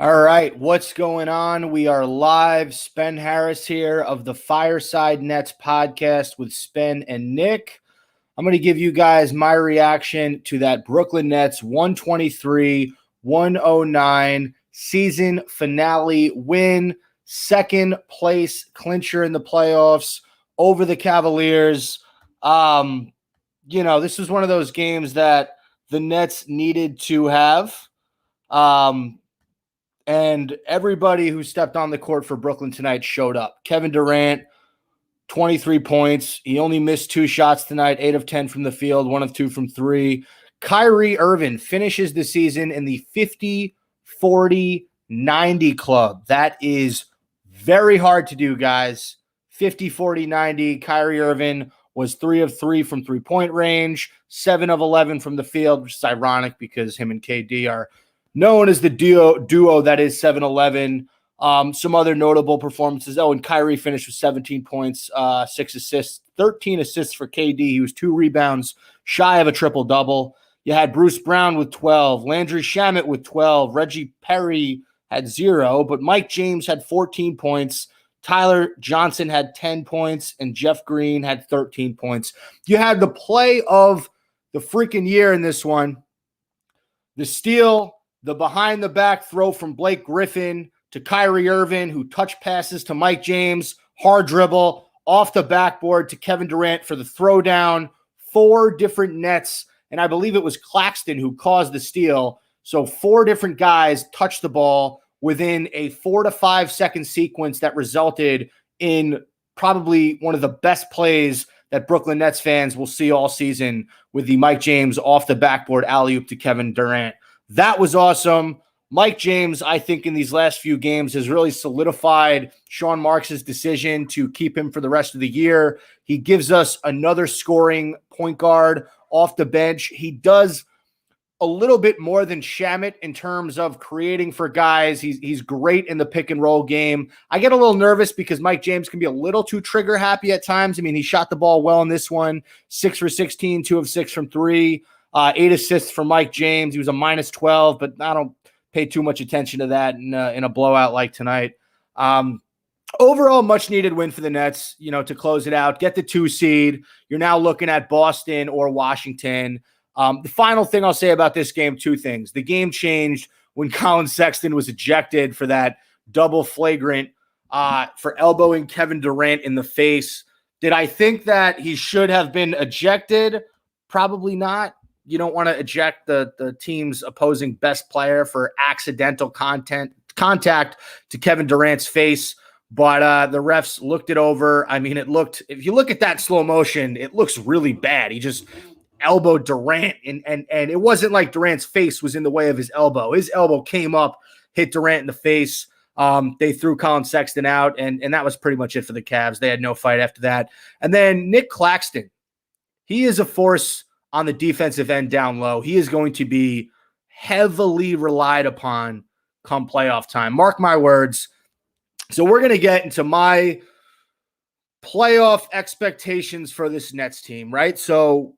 All right, what's going on? We are live. Spen Harris here of the Fireside Nets podcast with Spen and Nick. I'm going to give you guys my reaction to that Brooklyn Nets 123-109 season finale win, second place clincher in the playoffs over the Cavaliers. This was one of those games that the Nets needed to have. And everybody who stepped on the court for Brooklyn tonight showed up. Kevin Durant, 23 points. He only missed 2 shots tonight, 8 of 10 from the field, 1 of 2 from 3. Kyrie Irving finishes the season in the 50-40-90 club. That is very hard to do, guys. 50-40-90. Kyrie Irving was 3 of 3 from three-point range, 7 of 11 from the field, which is ironic because him and KD are known as the duo that is 7-11. Some other notable performances. And Kyrie finished with 17 points, 6 assists, 13 assists for KD. He was 2 rebounds shy of a triple-double. You had Bruce Brown with 12, Landry Shamet with 12, Reggie Perry had 0, but Mike James had 14 points, Tyler Johnson had 10 points, and Jeff Green had 13 points. You had the play of the freaking year in this one. The steal, the behind-the-back throw from Blake Griffin to Kyrie Irving, who touch passes to Mike James, hard dribble, off the backboard to Kevin Durant for the throwdown. 4 different Nets, and I believe it was Claxton who caused the steal. So 4 different guys touched the ball within a 4 to 5 second sequence that resulted in probably one of the best plays that Brooklyn Nets fans will see all season with the Mike James off the backboard alley-oop to Kevin Durant. That was awesome. Mike James, I think, in these last few games has really solidified Sean Marks' decision to keep him for the rest of the year. He gives us another scoring point guard off the bench. He does a little bit more than Shamet in terms of creating for guys. He's great in the pick and roll game. I get a little nervous because Mike James can be a little too trigger happy at times. I mean, he shot the ball well in this one, 6 for 16, 2 of 6 from 3. 8 assists for Mike James. He was a minus 12, but I don't pay too much attention to that in a blowout like tonight. Overall, much needed win for the Nets, to close it out, get the 2 seed. You're now looking at Boston or Washington. The final thing I'll say about this game, 2 things. The game changed when Colin Sexton was ejected for that double flagrant for elbowing Kevin Durant in the face. Did I think that he should have been ejected? Probably not. You don't want to eject the team's opposing best player for accidental contact to Kevin Durant's face. But the refs looked it over. I mean, if you look at that slow motion, it looks really bad. He just elbowed Durant, and it wasn't like Durant's face was in the way of his elbow. His elbow came up, hit Durant in the face. They threw Colin Sexton out, and that was pretty much it for the Cavs. They had no fight after that. And then Nick Claxton, he is a force on the defensive end down low. He is going to be heavily relied upon come playoff time. Mark my words. So we're going to get into my playoff expectations for this Nets team, right? So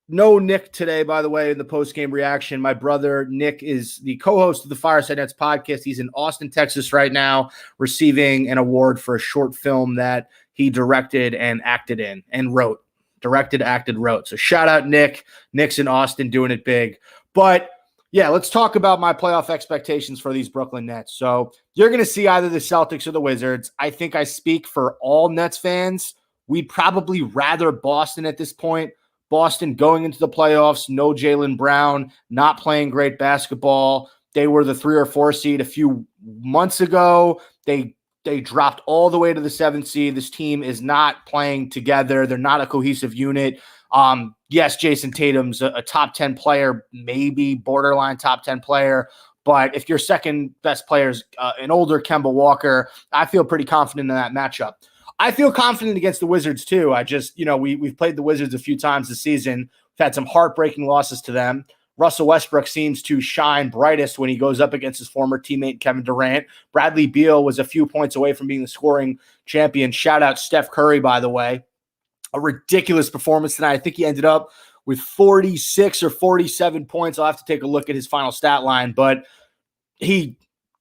no Nick today, by the way, in the post-game reaction. My brother Nick is the co-host of the Fireside Nets podcast. He's in Austin, Texas right now, receiving an award for a short film that he directed and acted in and wrote. Directed, acted, wrote. So shout out Nick. Nick's in Austin doing it big. But yeah, let's talk about my playoff expectations for these Brooklyn Nets. So you're going to see either the Celtics or the Wizards. I think I speak for all Nets fans. We'd probably rather Boston at this point. Boston going into the playoffs, no Jaylen Brown, not playing great basketball. They were the 3 or 4 seed a few months ago. They dropped all the way to the 7th seed. This team is not playing together. They're not a cohesive unit. Yes, Jason Tatum's a top 10 player, maybe borderline top 10 player. But if your second best player is an older Kemba Walker, I feel pretty confident in that matchup. I feel confident against the Wizards too. I just, we've played the Wizards a few times this season. We've had some heartbreaking losses to them. Russell Westbrook seems to shine brightest when he goes up against his former teammate Kevin Durant. Bradley Beal was a few points away from being the scoring champion. Shout out Steph Curry, by the way. A ridiculous performance tonight. I think he ended up with 46 or 47 points. I'll have to take a look at his final stat line, but he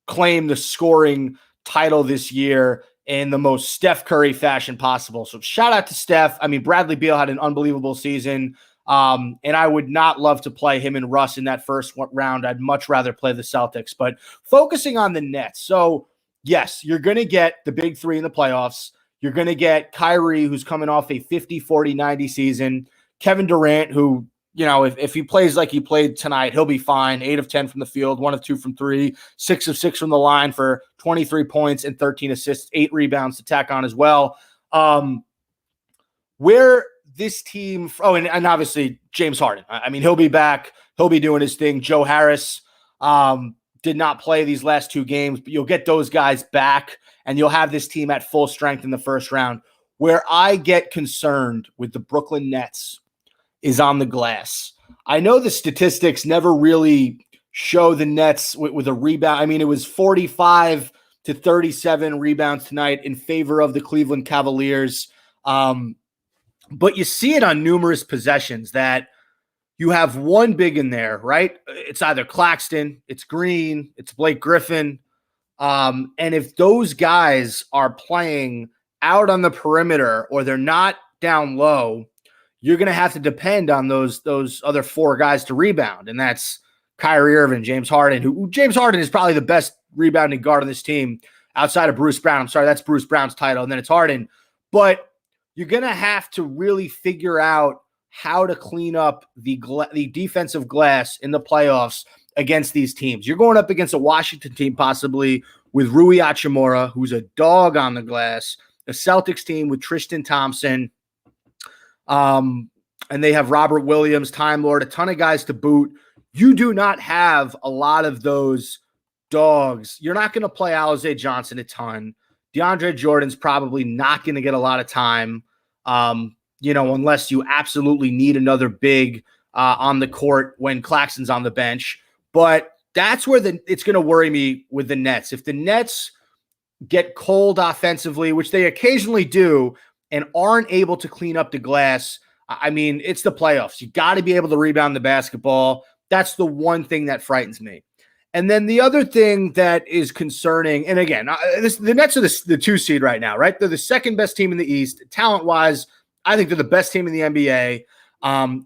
claim the scoring title this year in the most Steph Curry fashion possible. So shout out to Steph. I mean, Bradley Beal had an unbelievable season. And I would not love to play him and Russ in that first round. I'd much rather play the Celtics. But focusing on the Nets. So, yes, you're going to get the big three in the playoffs. You're going to get Kyrie, who's coming off a 50, 40, 90 season. Kevin Durant, who, if he plays like he played tonight, he'll be fine. 8 of 10 from the field, 1 of 2 from 3, 6 of 6 from the line for 23 points and 13 assists, 8 rebounds to tack on as well. Where this team, and obviously James Harden. I mean, he'll be back. He'll be doing his thing. Joe Harris did not play these last 2 games, but you'll get those guys back, and you'll have this team at full strength in the first round. Where I get concerned with the Brooklyn Nets is on the glass. I know the statistics never really show the Nets with a rebound. I mean, it was 45 to 37 rebounds tonight in favor of the Cleveland Cavaliers. But you see it on numerous possessions that you have one big in there, right? It's either Claxton, it's Green, it's Blake Griffin. And if those guys are playing out on the perimeter or they're not down low, you're going to have to depend on those other 4 guys to rebound. And that's Kyrie Irving, James Harden, who James Harden is probably the best rebounding guard on this team outside of Bruce Brown. I'm sorry, that's Bruce Brown's title. And then it's Harden. But you're going to have to really figure out how to clean up the defensive glass in the playoffs against these teams. You're going up against a Washington team possibly with Rui Hachimura, who's a dog on the glass, a Celtics team with Tristan Thompson, and they have Robert Williams, Time Lord, a ton of guys to boot. You do not have a lot of those dogs. You're not going to play Alize Johnson a ton. DeAndre Jordan's probably not going to get a lot of time, unless you absolutely need another big on the court when Claxton's on the bench. But that's where it's going to worry me with the Nets. If the Nets get cold offensively, which they occasionally do, and aren't able to clean up the glass, I mean, it's the playoffs. You got to be able to rebound the basketball. That's the one thing that frightens me. And then the other thing that is concerning, and again, the Nets are the 2 seed right now, right? They're the second best team in the East. Talent-wise, I think they're the best team in the NBA.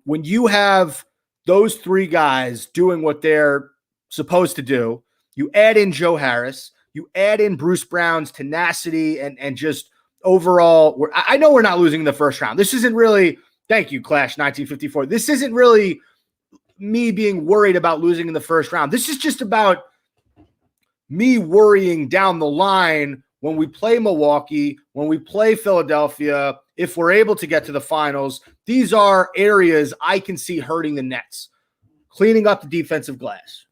When you have those 3 guys doing what they're supposed to do, you add in Joe Harris, you add in Bruce Brown's tenacity and just overall, I know we're not losing in the first round. This isn't really, thank you, Clash 1954. This isn't really me being worried about losing in the first round. This is just about me worrying down the line when we play Milwaukee, when we play Philadelphia, if we're able to get to the finals. These are areas I can see hurting the Nets. Cleaning up the defensive glass.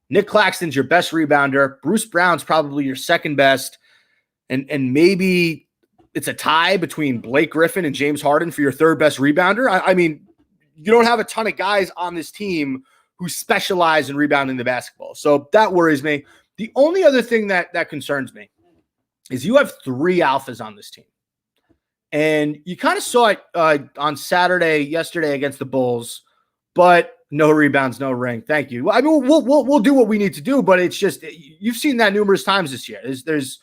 Nick Claxton's your best rebounder. Bruce Brown's probably your second best. And maybe it's a tie between Blake Griffin and James Harden for your third best rebounder. I mean, you don't have a ton of guys on this team who specialize in rebounding the basketball. So that worries me. The only other thing that concerns me is you have 3 alphas on this team. And you kind of saw it on yesterday against the Bulls, but no rebounds, no ring. Thank you. I mean, we'll do what we need to do, but it's just, you've seen that numerous times this year. There's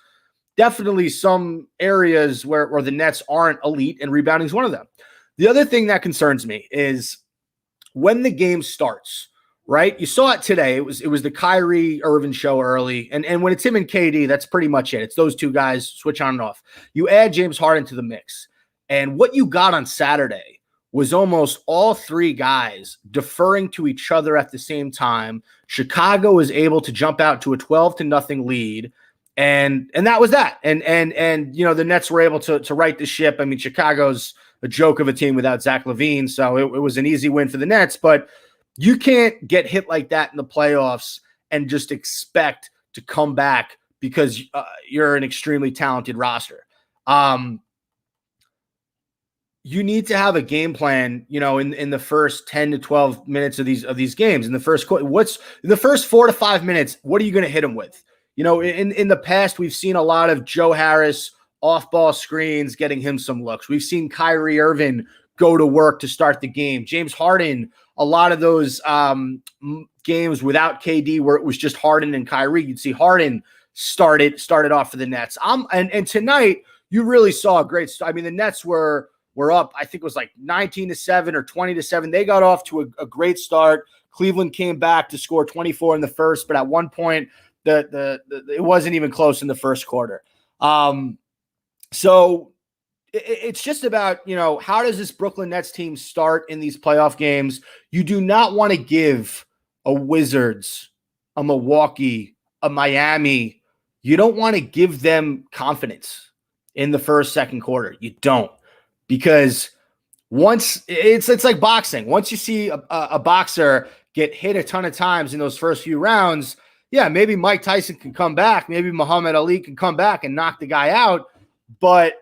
definitely some areas where the Nets aren't elite, and rebounding is one of them. The other thing that concerns me is when the game starts, right? You saw it today. It was the Kyrie Irving show early. And when it's him and KD, that's pretty much it. It's those 2 guys switch on and off. You add James Harden to the mix. And what you got on Saturday was almost all 3 guys deferring to each other at the same time. Chicago was able to jump out to a 12-0 lead. And that was that. And the Nets were able to right the ship. I mean, Chicago's a joke of a team without Zach LaVine, so it was an easy win for the Nets. But you can't get hit like that in the playoffs and just expect to come back because you're an extremely talented roster. You need to have a game plan, in the first 10 to 12 minutes of these games. In the first quarter, in the first 4 to 5 minutes, what are you going to hit them with? In the past, we've seen a lot of Joe Harris off-ball screens getting him some looks. We've seen Kyrie Irving go to work to start the game. James Harden, a lot of those games without KD where it was just Harden and Kyrie, you'd see Harden started off for the Nets. And tonight you really saw a great start. I mean, the Nets were up, I think it was like 19-7 or 20-7. They got off to a great start. Cleveland came back to score 24 in the first, but at one point it wasn't even close in the first quarter. So it's just about, how does this Brooklyn Nets team start in these playoff games? You do not want to give a Wizards, a Milwaukee, a Miami, you don't want to give them confidence in the first, second quarter. You don't, because once it's like boxing. Once you see a boxer get hit a ton of times in those first few rounds, yeah, maybe Mike Tyson can come back. Maybe Muhammad Ali can come back and knock the guy out, but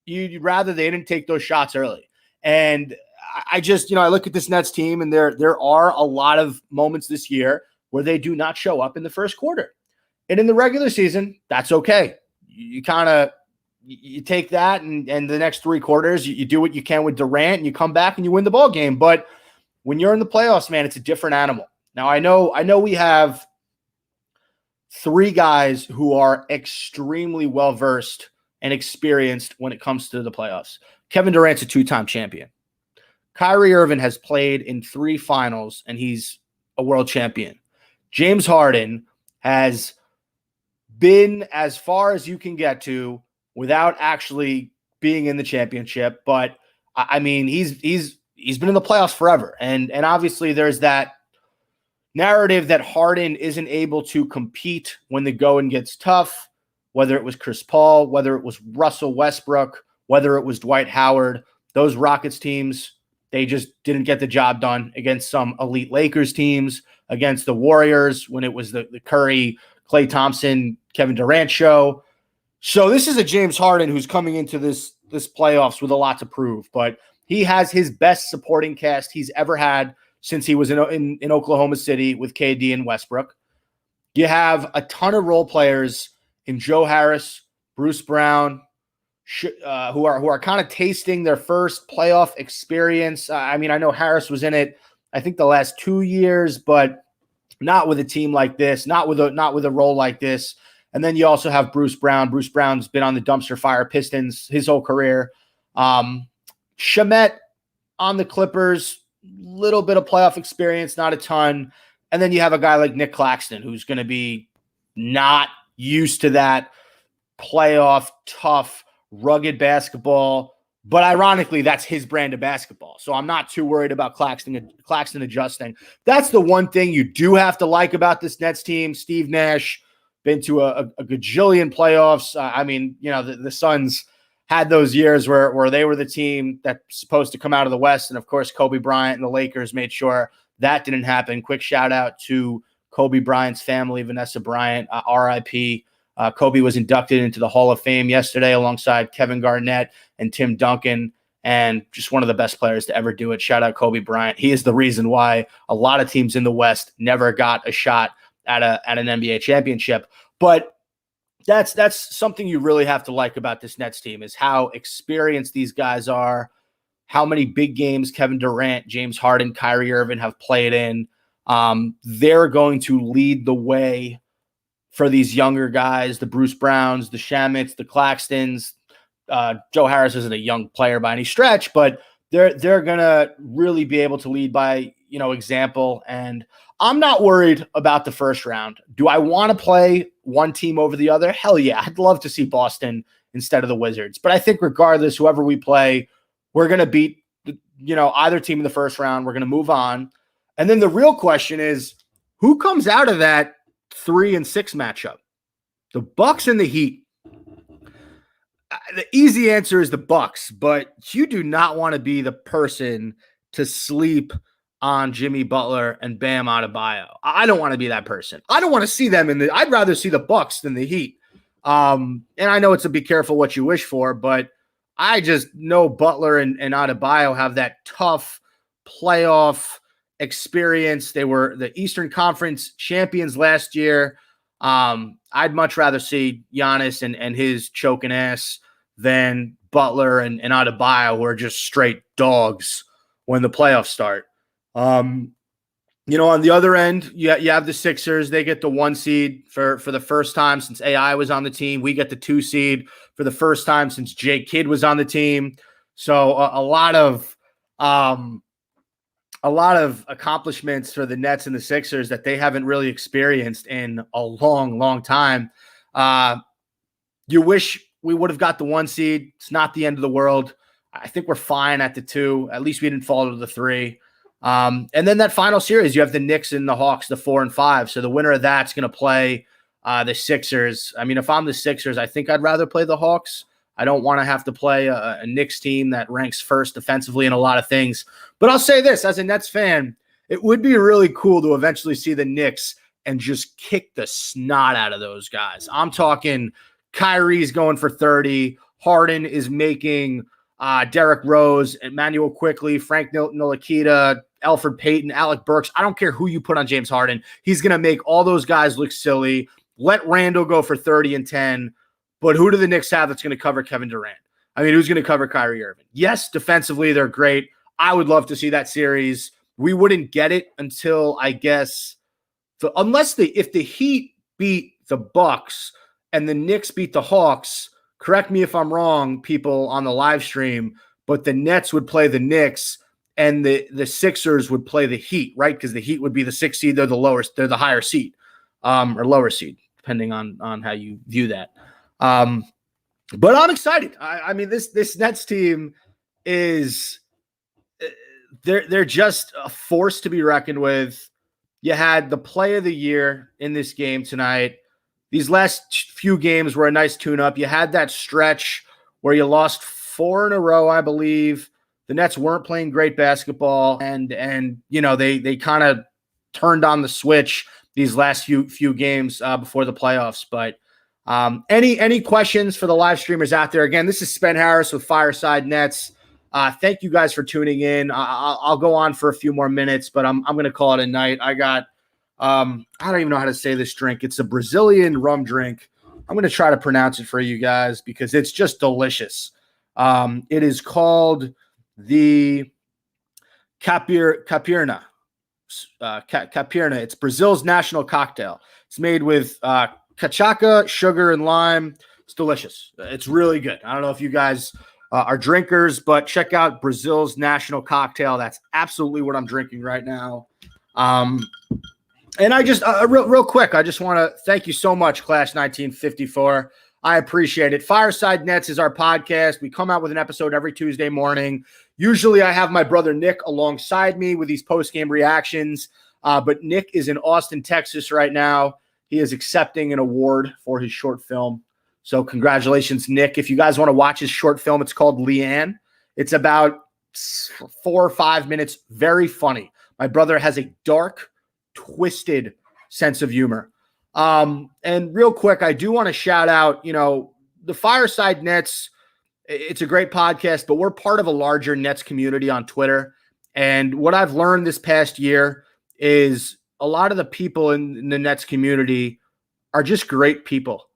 you'd rather they didn't take those shots early. And I just, I look at this Nets team, and there are a lot of moments this year where they do not show up in the first quarter. And in the regular season, that's okay. You kind of, you take that, and the next three quarters, you do what you can with Durant, and you come back and you win the ball game. But when you're in the playoffs, man, it's a different animal. Now, I know we have three guys who are extremely well-versed and experienced when it comes to the playoffs. Kevin Durant's a two-time champion. Kyrie Irving has played in 3 finals, and he's a world champion. James Harden has been as far as you can get to without actually being in the championship. But I mean, he's been in the playoffs forever. And obviously there's that narrative that Harden isn't able to compete when the going gets tough, whether it was Chris Paul, whether it was Russell Westbrook, whether it was Dwight Howard. Those Rockets teams, they just didn't get the job done against some elite Lakers teams, against the Warriors when it was the Curry, Klay Thompson, Kevin Durant show. So this is a James Harden who's coming into this playoffs with a lot to prove, but he has his best supporting cast he's ever had since he was in Oklahoma City with KD and Westbrook. You have a ton of role players in Joe Harris, Bruce Brown, who are kind of tasting their first playoff experience. I mean, I know Harris was in it, I think, the last 2 years, but not with a team like this, not with a role like this. And then you also have Bruce Brown. Bruce Brown's been on the dumpster fire Pistons his whole career. Shamet on the Clippers, little bit of playoff experience, not a ton. And then you have a guy like Nick Claxton, who's going to be not used to that playoff, tough, rugged basketball. But ironically, that's his brand of basketball. So I'm not too worried about Claxton adjusting. That's the one thing you do have to like about this Nets team. Steve Nash, been to a gajillion playoffs. I mean, the Suns had those years where they were the team that's supposed to come out of the West. And of course, Kobe Bryant and the Lakers made sure that didn't happen. Quick shout out to Kobe Bryant's family, Vanessa Bryant, RIP. Kobe was inducted into the Hall of Fame yesterday alongside Kevin Garnett and Tim Duncan, and just one of the best players to ever do it. Shout out Kobe Bryant. He is the reason why a lot of teams in the West never got a shot at an NBA championship. But that's something you really have to like about this Nets team, is how experienced these guys are, how many big games Kevin Durant, James Harden, Kyrie Irving have played in. They're going to lead the way for these younger guys, the Bruce Browns, the Shamets, the Claxtons. Joe Harris isn't a young player by any stretch, but they're going to really be able to lead by, example. And I'm not worried about the first round. Do I want to play one team over the other? Hell yeah. I'd love to see Boston instead of the Wizards. But I think regardless, whoever we play, we're going to beat, either team in the first round. We're going to move on. And then the real question is, who comes out of that 3 and 6 matchup? The Bucks and the Heat. The easy answer is the Bucks, but you do not want to be the person to sleep on Jimmy Butler and Bam Adebayo. I don't want to be that person. I don't want to see them I'd rather see the Bucks than the Heat. And I know it's a be careful what you wish for, but I just know Butler and Adebayo have that tough playoff experience. They were the Eastern Conference champions last year. I'd much rather see Giannis and his choking ass than Butler and Adebayo, who are just straight dogs when the playoffs start. On the other end, you have the Sixers. They get the 1 seed for the first time since AI was on the team. We get the 2 seed for the first time since Jay Kidd was on the team. So a lot of accomplishments for the Nets and the Sixers that they haven't really experienced in a long, long time. You wish we would have got the 1 seed. It's not the end of the world. I think we're fine at the 2. At least we didn't fall to the 3. And then that final series, you have the Knicks and the Hawks, the 4 and 5. So the winner of that's going to play the Sixers. I mean, if I'm the Sixers, I think I'd rather play the Hawks. I don't want to have to play a Knicks team that ranks first defensively in a lot of things. But I'll say this, as a Nets fan, it would be really cool to eventually see the Knicks and just kick the snot out of those guys. I'm talking Kyrie's going for 30. Harden is making Derrick Rose, Emmanuel Quickly, Frank Ntilikina, Elfrid Payton, Alec Burks. I don't care who you put on James Harden. He's going to make all those guys look silly. Let Randall go for 30 and 10. But who do the Knicks have that's going to cover Kevin Durant? I mean, who's going to cover Kyrie Irving? Yes, defensively, they're great. I would love to see that series. We wouldn't get it until, I guess, if the Heat beat the Bucks and the Knicks beat the Hawks, correct me if I'm wrong, people on the live stream, but the Nets would play the Knicks and the Sixers would play the Heat, right? Because the Heat would be the 6th seed, they're the higher seed, or lower seed, depending on how you view that. But I'm excited. I mean, this Nets team is they're just a force to be reckoned with. You had the play of the year in this game tonight. These last few games were a nice tune-up. You had that stretch where you lost 4 in a row, I believe. The Nets weren't playing great basketball, and they kind of turned on the switch these last few games before the playoffs. But any questions for the live streamers out there? Again, this is Spen Harris with Fireside Nets. Thank you guys for tuning in. I'll go on for a few more minutes, but I'm going to call it a night. I got I don't even know how to say this drink. It's a Brazilian rum drink. I'm going to try to pronounce it for you guys because it's just delicious. It is called the Capirna. Capirna. It's Brazil's national cocktail. It's made with cachaça, sugar, and lime. It's delicious. It's really good. I don't know if you guys are drinkers, but check out Brazil's national cocktail. That's absolutely what I'm drinking right now. And I just real quick, I just want to thank you so much, Class 1954. I appreciate it. Fireside Nets is our podcast. We come out with an episode every Tuesday morning. Usually I have my brother Nick alongside me with these post-game reactions, but Nick is in Austin, Texas right now. He is accepting an award for his short film. So congratulations, Nick. If you guys want to watch his short film, it's called Leanne. It's about 4 or 5 minutes. Very funny. My brother has a dark, twisted sense of humor. And real quick, I do want to shout out, the Fireside Nets. It's a great podcast, but we're part of a larger Nets community on Twitter. And what I've learned this past year is a lot of the people in the Nets community are just great people.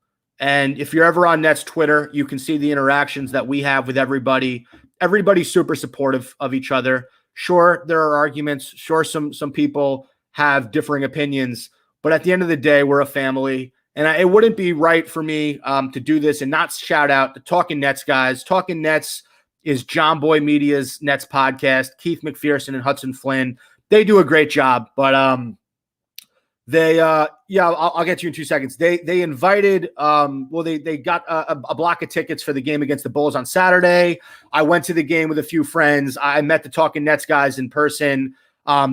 And if you're ever on Nets Twitter, you can see the interactions that we have with everybody. Everybody's super supportive of each other. Sure, there are arguments. Sure, some people have differing opinions. But at the end of the day, we're a family. And it wouldn't be right for me to do this and not shout out the Talking Nets guys. Talking Nets is John Boy Media's Nets podcast. Keith McPherson and Hudson Flynn. They do a great job. But I'll get to you in 2 seconds. They invited, they got a block of tickets for the game against the Bulls on Saturday. I went to the game with a few friends. I met the Talking Nets guys in person.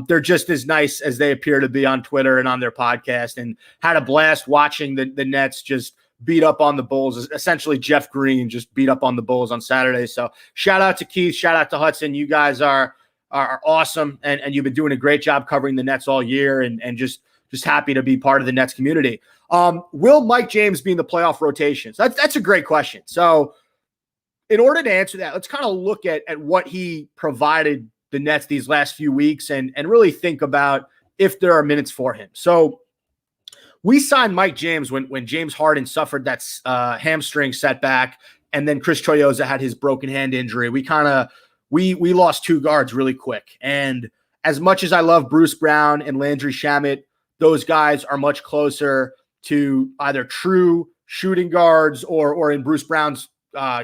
They're just as nice as they appear to be on Twitter and on their podcast, and had a blast watching the Nets just beat up on the Bulls. Essentially, Jeff Green just beat up on the Bulls on Saturday. So shout out to Keith, shout out to Hudson. You guys are awesome, and you've been doing a great job covering the Nets all year, and just happy to be part of the Nets community. Will Mike James be in the playoff rotations? That's a great question. So in order to answer that, let's kind of look at what he provided the Nets these last few weeks and really think about if there are minutes for him. So we signed Mike James when James Harden suffered that hamstring setback, and then Chris Choyoza had his broken hand injury. We lost 2 guards really quick. And as much as I love Bruce Brown and Landry Shamet, those guys are much closer to either true shooting guards or in Bruce Brown's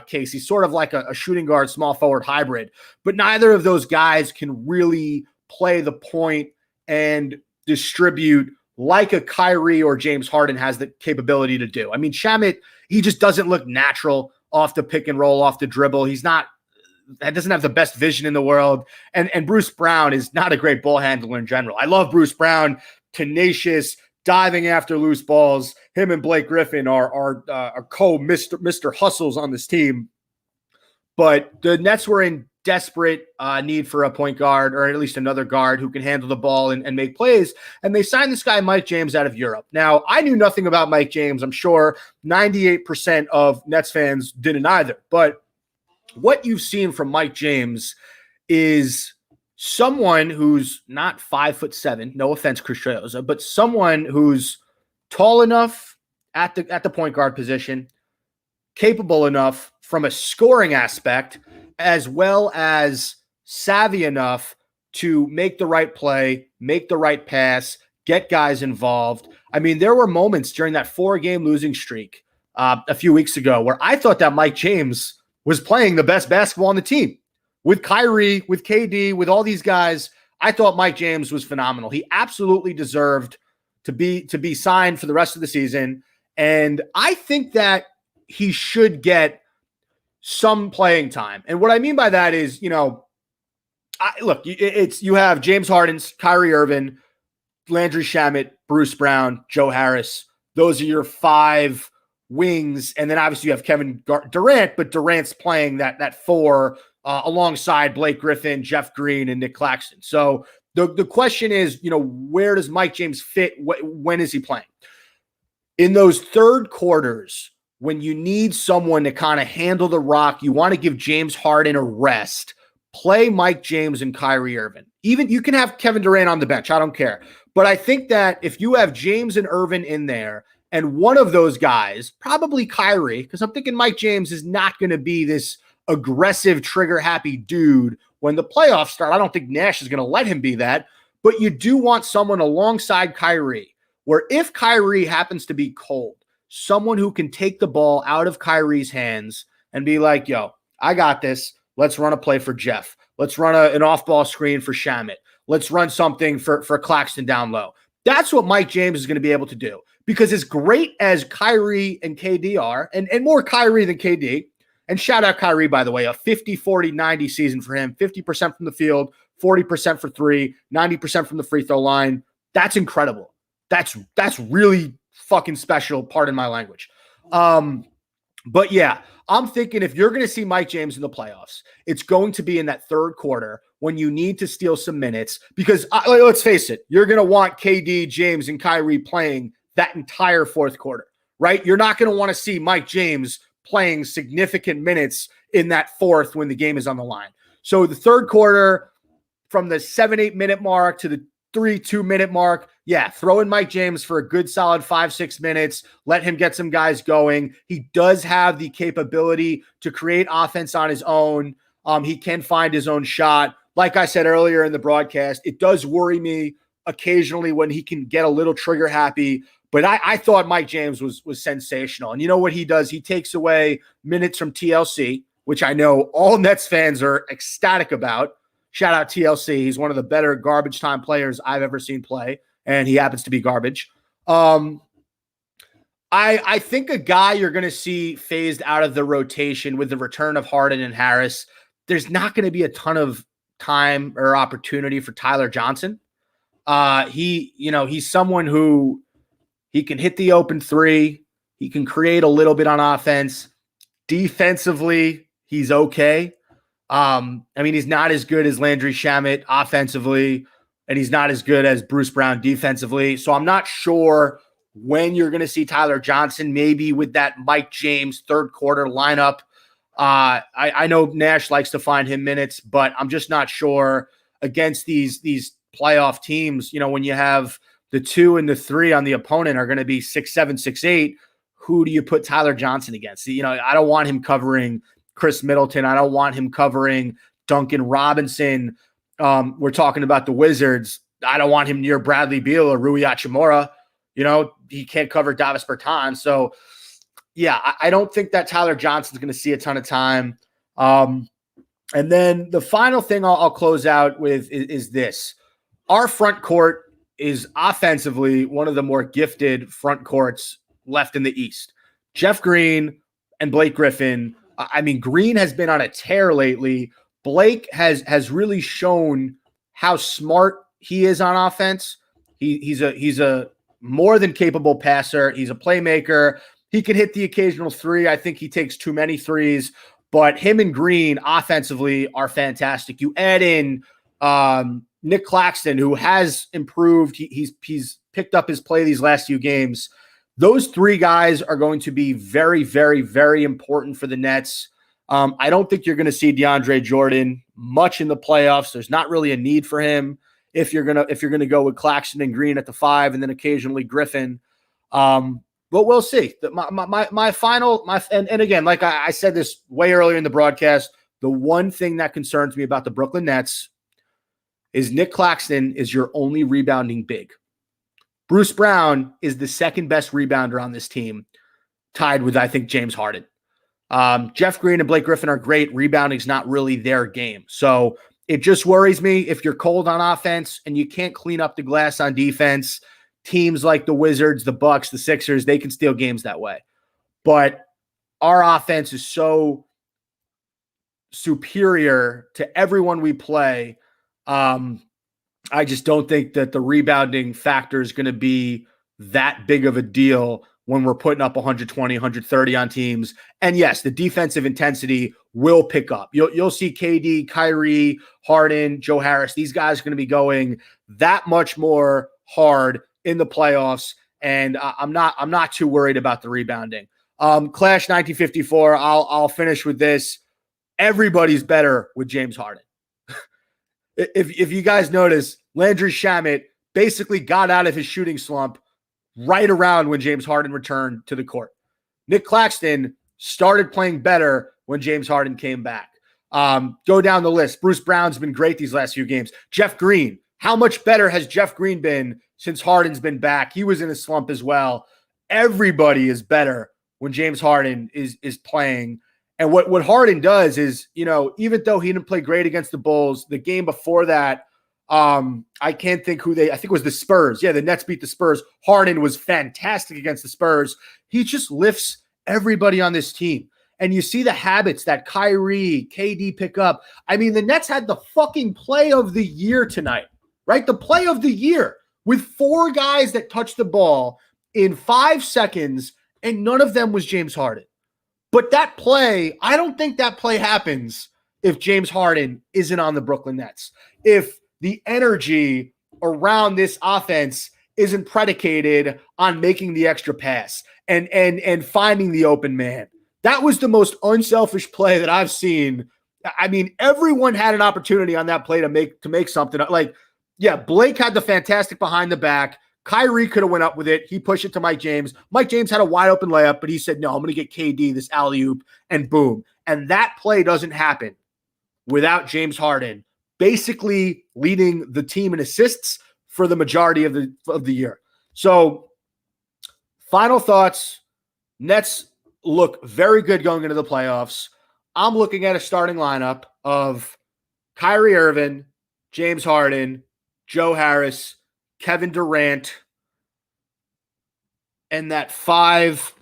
case, he's sort of like a shooting guard, small forward hybrid. But neither of those guys can really play the point and distribute like a Kyrie or James Harden has the capability to do. I mean, Shamet, he just doesn't look natural off the pick and roll, off the dribble. Doesn't have the best vision in the world. And Bruce Brown is not a great ball handler in general. I love Bruce Brown, tenacious, diving after loose balls. Him and Blake Griffin are Mr. Hustles on this team. But the Nets were in desperate need for a point guard, or at least another guard who can handle the ball and make plays. And they signed this guy, Mike James, out of Europe. Now, I knew nothing about Mike James. I'm sure 98% of Nets fans didn't either. But what you've seen from Mike James is someone who's not 5'7", no offense, Chris Treosa, but someone who's tall enough at the point guard position, capable enough from a scoring aspect, as well as savvy enough to make the right play, make the right pass, get guys involved. I mean, there were moments during that 4-game losing streak a few weeks ago where I thought that Mike James was playing the best basketball on the team. With Kyrie, with KD, with all these guys, I thought Mike James was phenomenal. He absolutely deserved to be signed for the rest of the season. And I think that he should get some playing time. And what I mean by that is, you have James Harden, Kyrie Irving, Landry Shamet, Bruce Brown, Joe Harris. Those are your 5 wings. And then obviously you have Kevin Durant, but Durant's playing that 4 alongside Blake Griffin, Jeff Green, and Nick Claxton. So the question is, where does Mike James fit? When is he playing? In those third quarters, when you need someone to kind of handle the rock, you want to give James Harden a rest, play Mike James and Kyrie Irving. Even you can have Kevin Durant on the bench. I don't care. But I think that if you have James and Irving in there, and one of those guys, probably Kyrie, because I'm thinking Mike James is not going to be this aggressive, trigger-happy dude when the playoffs start. I don't think Nash is going to let him be that. But you do want someone alongside Kyrie, where if Kyrie happens to be cold, someone who can take the ball out of Kyrie's hands and be like, yo, I got this. Let's run a play for Jeff. Let's run an off-ball screen for Shamet. Let's run something for Claxton down low. That's what Mike James is going to be able to do. Because as great as Kyrie and KD are, and more Kyrie than KD, and shout out Kyrie, by the way, a 50-40-90 season for him, 50% from the field, 40% for 3, 90% from the free throw line. That's incredible. That's really fucking special, pardon my language. But yeah, I'm thinking if you're going to see Mike James in the playoffs, it's going to be in that third quarter when you need to steal some minutes. Because let's face it, you're going to want KD, James, and Kyrie playing that entire fourth quarter, right? You're not going to want to see Mike James playing significant minutes in that fourth when the game is on the line. So the third quarter, from the 7-8 minute mark to the 3-2 minute mark, yeah, throw in Mike James for a good solid 5-6 minutes. Let him get some guys going. He does have the capability to create offense on his own. He can find his own shot. Like I said earlier in the broadcast, it does worry me occasionally when he can get a little trigger happy. But I thought Mike James was sensational. And you know what he does? He takes away minutes from TLC, which I know all Nets fans are ecstatic about. Shout out TLC. He's one of the better garbage time players I've ever seen play, and he happens to be garbage. I think a guy you're going to see phased out of the rotation with the return of Harden and Harris, there's not going to be a ton of time or opportunity for Tyler Johnson. He's someone who he can hit the open 3. He can create a little bit on offense. Defensively, he's okay. He's not as good as Landry Shamet offensively, and he's not as good as Bruce Brown defensively. So I'm not sure when you're going to see Tyler Johnson, maybe with that Mike James third quarter lineup. I know Nash likes to find him minutes, but I'm just not sure against these playoff teams. When you have the 2 and the 3 on the opponent are going to be 6'7", 6'8", who do you put Tyler Johnson against? I don't want him covering Chris Middleton. I don't want him covering Duncan Robinson. we're talking about the Wizards. I don't want him near Bradley Beal or Rui Hachimura. He can't cover Davis Bertans. So, yeah, I don't think that Tyler Johnson's going to see a ton of time. And then the final thing I'll close out with is this. Our front court is offensively one of the more gifted front courts left in the East. Jeff Green and Blake Griffin. I mean, Green has been on a tear lately. Blake has really shown how smart he is on offense. He's a more than capable passer. He's a playmaker. He can hit the occasional three. I think he takes too many threes, but him and Green offensively are fantastic. You add in Nick Claxton, who has improved. He's picked up his play these last few games. Those three guys are going to be very, very, very important for the Nets. I don't think you're going to see DeAndre Jordan much in the playoffs. There's not really a need for him if you're gonna go with Claxton and Green at the 5 and then occasionally Griffin. But we'll see. My final and again, like I said this way earlier in the broadcast, the one thing that concerns me about the Brooklyn Nets is Nick Claxton is your only rebounding big. Bruce Brown is the second best rebounder on this team, tied with, I think, James Harden. Jeff Green and Blake Griffin are great. Rebounding is not really their game. So it just worries me if you're cold on offense and you can't clean up the glass on defense. Teams like the Wizards, the Bucks, the Sixers, they can steal games that way. But our offense is so superior to everyone we play. I just don't think that the rebounding factor is going to be that big of a deal when we're putting up 120, 130 on teams. And yes, the defensive intensity will pick up. You'll see KD, Kyrie, Harden, Joe Harris. These guys are going to be going that much more hard in the playoffs. And I'm not too worried about the rebounding. Clash 1954. I'll finish with this. Everybody's better with James Harden. If you guys notice, Landry Shamet basically got out of his shooting slump right around when James Harden returned to the court. Nick Claxton started playing better when James Harden came back. Go down the list. Bruce Brown's been great these last few games. Jeff Green. How much better has Jeff Green been since Harden's been back? He was in a slump as well. Everybody is better when James Harden is playing. And what Harden does is, even though he didn't play great against the Bulls, the game before that, I can't think I think it was the Spurs. Yeah, the Nets beat the Spurs. Harden was fantastic against the Spurs. He just lifts everybody on this team. And you see the habits that Kyrie, KD pick up. I mean, the Nets had the fucking play of the year tonight, right? The play of the year with 4 guys that touched the ball in 5 seconds, and none of them was James Harden. But that play, I don't think that play happens if James Harden isn't on the Brooklyn Nets. If the energy around this offense isn't predicated on making the extra pass and finding the open man. That was the most unselfish play that I've seen. I mean, everyone had an opportunity on that play to make something. Like, yeah, Blake had the fantastic behind the back. Kyrie could have went up with it. He pushed it to Mike James. Mike James had a wide open layup, but he said, no, I'm going to get KD this alley-oop, and boom. And that play doesn't happen without James Harden basically leading the team in assists for the majority of the year. So final thoughts. Nets look very good going into the playoffs. I'm looking at a starting lineup of Kyrie Irving, James Harden, Joe Harris, Kevin Durant, and that 5,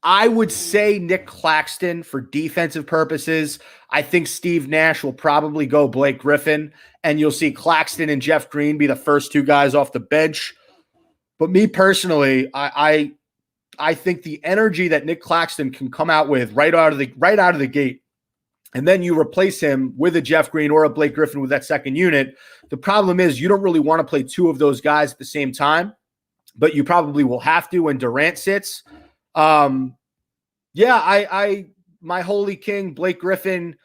I would say Nick Claxton for defensive purposes. I think Steve Nash will probably go Blake Griffin, and you'll see Claxton and Jeff Green be the first 2 guys off the bench. But me personally, I think the energy that Nick Claxton can come out with right out of the gate, and then you replace him with a Jeff Green or a Blake Griffin with that second unit. The problem is you don't really want to play 2 of those guys at the same time, but you probably will have to when Durant sits. My holy king, Blake Griffin,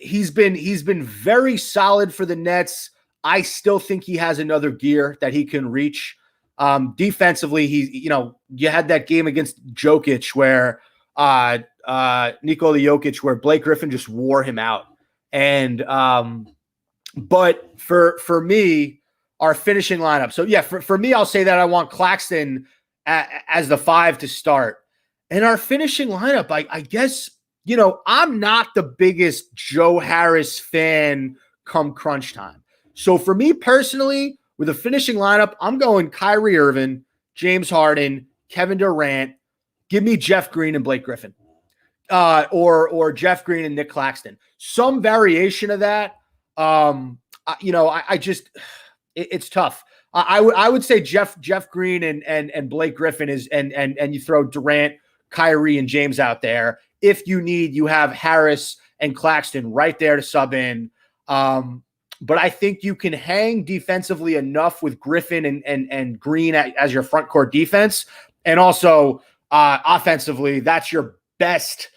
he's been very solid for the Nets. I still think he has another gear that he can reach. Defensively, you had that game against Jokic where Nikola Jokic, where Blake Griffin just wore him out. And But for me, our finishing lineup. So yeah, for me, I'll say that I want Claxton as the 5 to start. And our finishing lineup, I guess, I'm not the biggest Joe Harris fan come crunch time. So for me personally, with a finishing lineup, I'm going Kyrie Irving, James Harden, Kevin Durant. Give me Jeff Green and Blake Griffin, or Jeff Green and Nick Claxton. Some variation of that. I just it's tough. I would say Jeff Green and Blake Griffin is and you throw Durant, Kyrie, and James out there. If you need, you have Harris and Claxton right there to sub in. But I think you can hang defensively enough with Griffin and Green as your front court defense. And also offensively, that's your best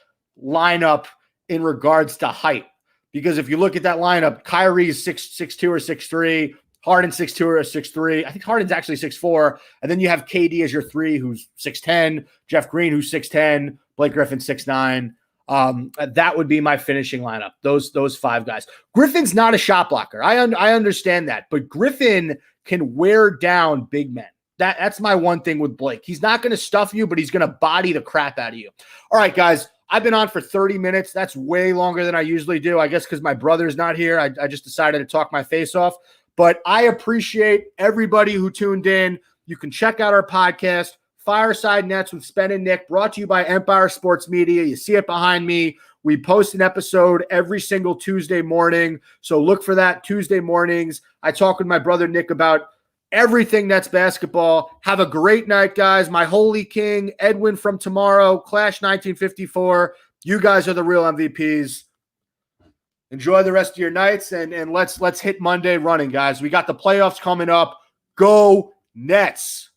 lineup in regards to height. Because if you look at that lineup, Kyrie is 6'2" or 6'3", Harden 6'2" or 6'3". I think Harden's actually 6'4". And then you have KD as your 3, who's 6'10", Jeff Green, who's 6'10", Blake Griffin 6'9". That would be my finishing lineup. Those 5 guys. Griffin's not a shot blocker. I understand that, but Griffin can wear down big men. That's my one thing with Blake. He's not going to stuff you, but he's going to body the crap out of you. All right, guys. I've been on for 30 minutes. That's way longer than I usually do. I guess because my brother's not here. I just decided to talk my face off. But I appreciate everybody who tuned in. You can check out our podcast, Fireside Nets with Spen and Nick, brought to you by Empire Sports Media. You see it behind me. We post an episode every single Tuesday morning. So look for that Tuesday mornings. I talk with my brother Nick about everything that's basketball. Have a great night, guys. My holy king, Edwin from tomorrow, Clash 1954. You guys are the real MVPs. Enjoy the rest of your nights, and let's hit Monday running, guys. We got the playoffs coming up. Go Nets.